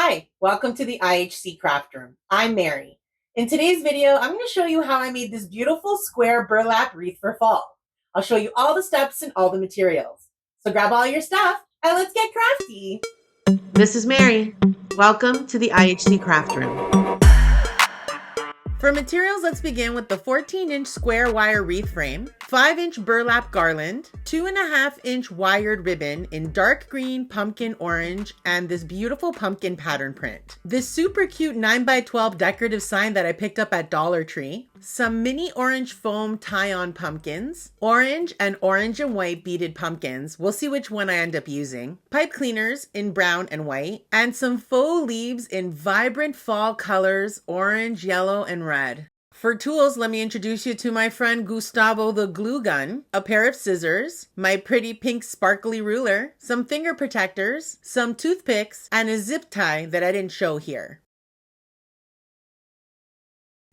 Hi, welcome to the IHC Craft Room. I'm Mary. In today's video, I'm going to show you how I made this beautiful square burlap wreath for fall. I'll show you all the steps and all the materials. So grab all your stuff and let's get crafty. This is Mary. Welcome to the IHC Craft Room. For materials, let's begin with the 14-inch square wire wreath frame, 5-inch burlap garland, 2.5-inch wired ribbon in dark green, pumpkin orange, and this beautiful pumpkin pattern print. This super cute 9x12 decorative sign that I picked up at Dollar Tree, some mini orange foam tie-on pumpkins, orange and white beaded pumpkins, we'll see which one I end up using, pipe cleaners in brown and white, and some faux leaves in vibrant fall colors, orange, yellow, and red. For tools, let me introduce you to my friend Gustavo the glue gun, a pair of scissors, my pretty pink sparkly ruler, some finger protectors, some toothpicks, and a zip tie that I didn't show here.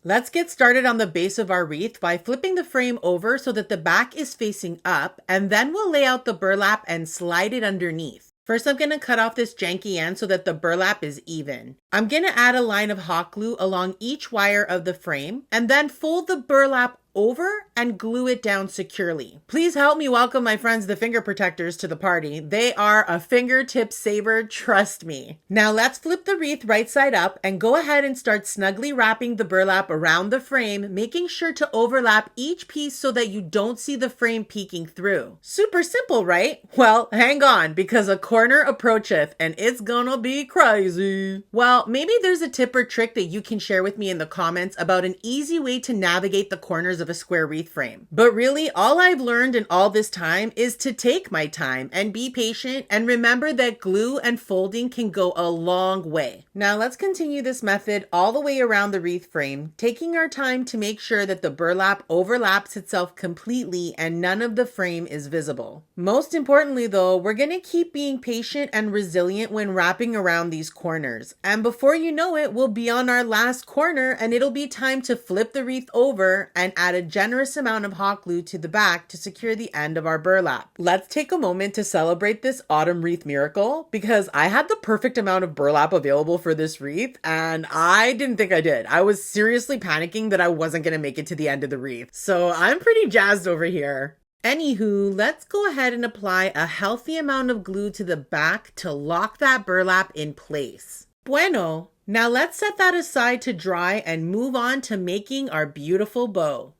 Let's get started on the base of our wreath by flipping the frame over so that the back is facing up, and then we'll lay out the burlap and slide it underneath. First, I'm going to cut off this janky end so that the burlap is even. I'm going to add a line of hot glue along each wire of the frame and then fold the burlap over and glue it down securely. Please help me welcome my friends, the finger protectors, to the party. They are a fingertip saver, trust me. Now let's flip the wreath right side up and go ahead and start snugly wrapping the burlap around the frame, making sure to overlap each piece so that you don't see the frame peeking through. Super simple, right? Well, hang on, because a corner approacheth and it's gonna be crazy. Well, maybe there's a tip or trick that you can share with me in the comments about an easy way to navigate the corners of a square wreath frame. But really, all I've learned in all this time is to take my time and be patient and remember that glue and folding can go a long way. Now let's continue this method all the way around the wreath frame, taking our time to make sure that the burlap overlaps itself completely and none of the frame is visible. Most importantly though, we're going to keep being patient and resilient when wrapping around these corners. And before you know it, we'll be on our last corner and it'll be time to flip the wreath over and add a generous amount of hot glue to the back to secure the end of our burlap. Let's take a moment to celebrate this autumn wreath miracle because I had the perfect amount of burlap available for this wreath and I didn't think I did. I was seriously panicking that I wasn't going to make it to the end of the wreath. So I'm pretty jazzed over here. Anywho, let's go ahead and apply a healthy amount of glue to the back to lock that burlap in place. Bueno, now let's set that aside to dry and move on to making our beautiful bow.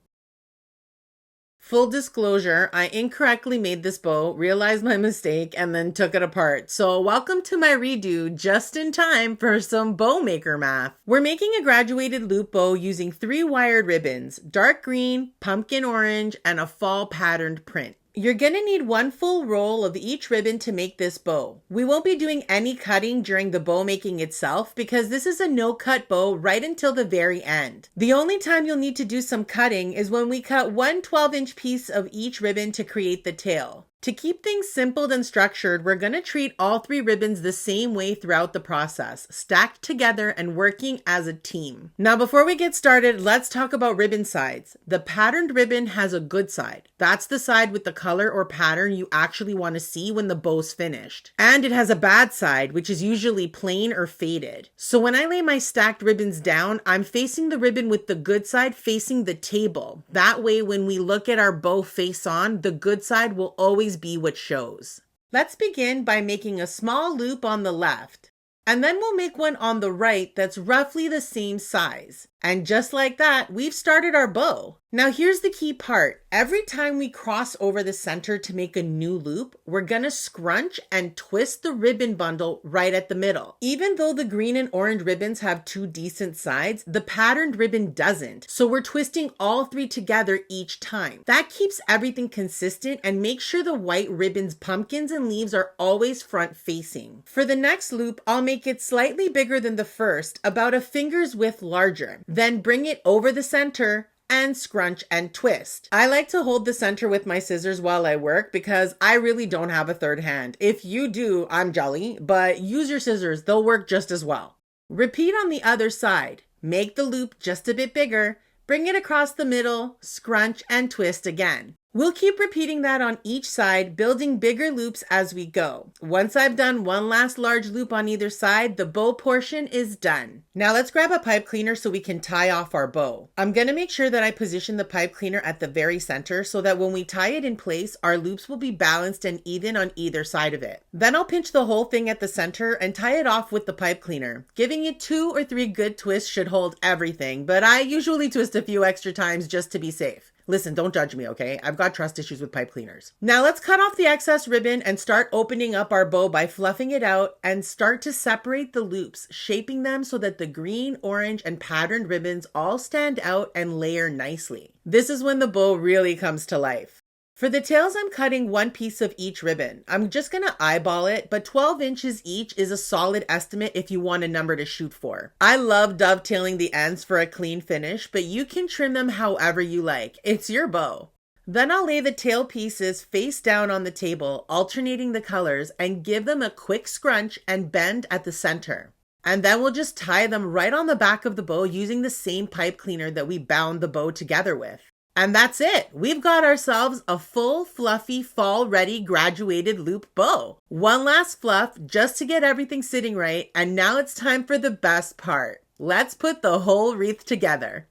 Full disclosure, I incorrectly made this bow, realized my mistake, and then took it apart. So welcome to my redo just in time for some bow maker math. We're making a graduated loop bow using 3 wired ribbons, dark green, pumpkin orange, and a fall patterned print. You're gonna need 1 full roll of each ribbon to make this bow. We won't be doing any cutting during the bow making itself because this is a no-cut bow right until the very end. The only time you'll need to do some cutting is when we cut 1 12-inch piece of each ribbon to create the tail. To keep things simple and structured, we're going to treat all 3 ribbons the same way throughout the process, stacked together and working as a team. Now, before we get started, let's talk about ribbon sides. The patterned ribbon has a good side. That's the side with the color or pattern you actually want to see when the bow's finished. And it has a bad side, which is usually plain or faded. So when I lay my stacked ribbons down, I'm facing the ribbon with the good side facing the table. That way, when we look at our bow face on, the good side will always be what shows. Let's begin by making a small loop on the left, and then we'll make one on the right that's roughly the same size. And just like that, we've started our bow. Now here's the key part. Every time we cross over the center to make a new loop, we're gonna scrunch and twist the ribbon bundle right at the middle. Even though the green and orange ribbons have 2 decent sides, the patterned ribbon doesn't. So we're twisting all 3 together each time. That keeps everything consistent and makes sure the white ribbon's pumpkins and leaves are always front facing. For the next loop, I'll make it slightly bigger than the first, about a finger's width larger. Then bring it over the center and scrunch and twist. I like to hold the center with my scissors while I work because I really don't have a third hand. If you do, I'm jolly, but use your scissors, they'll work just as well. Repeat on the other side. Make the loop just a bit bigger, bring it across the middle, scrunch and twist again. We'll keep repeating that on each side, building bigger loops as we go. Once I've done one last large loop on either side, the bow portion is done. Now let's grab a pipe cleaner so we can tie off our bow. I'm going to make sure that I position the pipe cleaner at the very center so that when we tie it in place, our loops will be balanced and even on either side of it. Then I'll pinch the whole thing at the center and tie it off with the pipe cleaner. Giving it 2 or 3 good twists should hold everything, but I usually twist a few extra times just to be safe. Listen, don't judge me, okay? I've got trust issues with pipe cleaners. Now let's cut off the excess ribbon and start opening up our bow by fluffing it out and start to separate the loops, shaping them so that the green, orange, and patterned ribbons all stand out and layer nicely. This is when the bow really comes to life. For the tails, I'm cutting 1 piece of each ribbon. I'm just gonna eyeball it, but 12 inches each is a solid estimate if you want a number to shoot for. I love dovetailing the ends for a clean finish, but you can trim them however you like. It's your bow. Then I'll lay the tail pieces face down on the table, alternating the colors, and give them a quick scrunch and bend at the center. And then we'll just tie them right on the back of the bow using the same pipe cleaner that we bound the bow together with. And that's it. We've got ourselves a full, fluffy, fall-ready graduated loop bow. One last fluff just to get everything sitting right, and now it's time for the best part. Let's put the whole wreath together.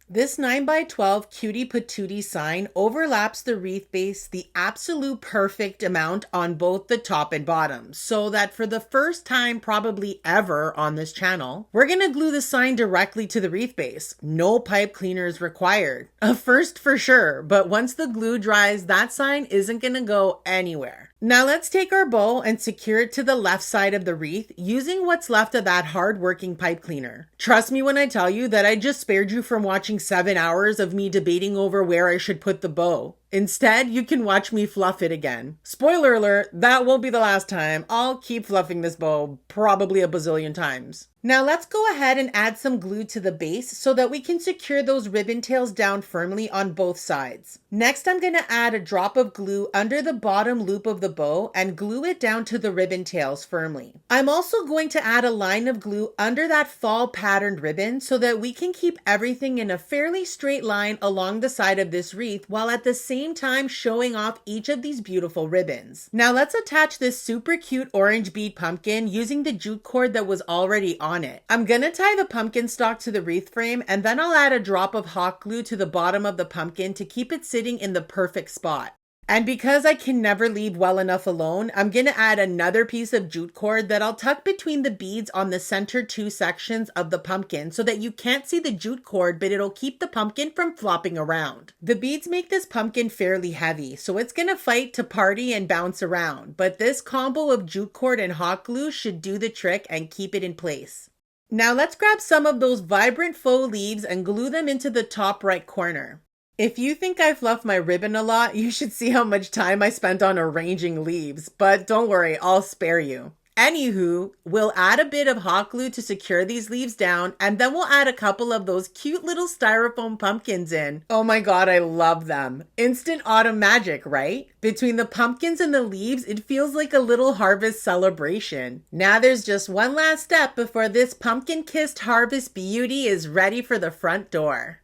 This 9x12 cutie patootie sign overlaps the wreath base the absolute perfect amount on both the top and bottom, so that for the first time probably ever on this channel, we're gonna glue the sign directly to the wreath base. No pipe cleaners required. A first for sure, but once the glue dries, that sign isn't gonna go anywhere. Now let's take our bow and secure it to the left side of the wreath using what's left of that hard-working pipe cleaner. Trust me when I tell you that I just spared you from watching 7 hours of me debating over where I should put the bow. Instead, you can watch me fluff it again. Spoiler alert, that won't be the last time. I'll keep fluffing this bow probably a bazillion times. Now let's go ahead and add some glue to the base so that we can secure those ribbon tails down firmly on both sides. Next, I'm going to add a drop of glue under the bottom loop of the bow and glue it down to the ribbon tails firmly. I'm also going to add a line of glue under that fall patterned ribbon so that we can keep everything in a fairly straight line along the side of this wreath while at the same time showing off each of these beautiful ribbons. Now let's attach this super cute orange bead pumpkin using the jute cord that was already on it. I'm gonna tie the pumpkin stalk to the wreath frame and then I'll add a drop of hot glue to the bottom of the pumpkin to keep it sitting in the perfect spot. And because I can never leave well enough alone, I'm going to add another piece of jute cord that I'll tuck between the beads on the center 2 sections of the pumpkin so that you can't see the jute cord, but it'll keep the pumpkin from flopping around. The beads make this pumpkin fairly heavy, so it's going to fight to party and bounce around, but this combo of jute cord and hot glue should do the trick and keep it in place. Now let's grab some of those vibrant faux leaves and glue them into the top right corner. If you think I fluff my ribbon a lot, you should see how much time I spent on arranging leaves, but don't worry, I'll spare you. Anywho, we'll add a bit of hot glue to secure these leaves down, and then we'll add a couple of those cute little styrofoam pumpkins in. Oh my god, I love them. Instant autumn magic, right? Between the pumpkins and the leaves, it feels like a little harvest celebration. Now there's just one last step before this pumpkin-kissed harvest beauty is ready for the front door.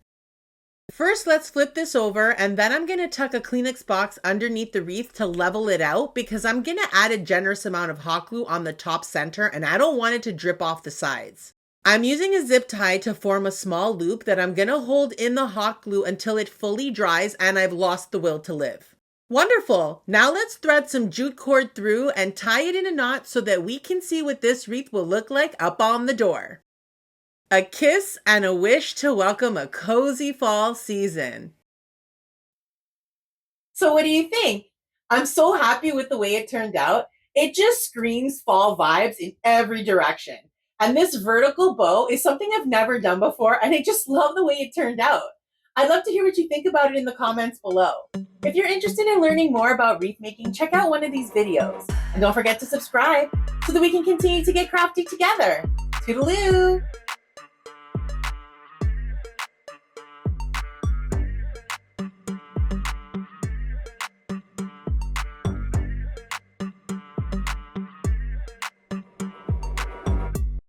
First, let's flip this over, and then I'm going to tuck a Kleenex box underneath the wreath to level it out because I'm going to add a generous amount of hot glue on the top center and I don't want it to drip off the sides. I'm using a zip tie to form a small loop that I'm going to hold in the hot glue until it fully dries and I've lost the will to live. Wonderful! Now let's thread some jute cord through and tie it in a knot so that we can see what this wreath will look like up on the door. A kiss and a wish to welcome a cozy fall season. So what do you think? I'm so happy with the way it turned out. It just screams fall vibes in every direction. And this vertical bow is something I've never done before, and I just love the way it turned out. I'd love to hear what you think about it in the comments below. If you're interested in learning more about wreath making, check out one of these videos. And don't forget to subscribe so that we can continue to get crafty together. Toodaloo!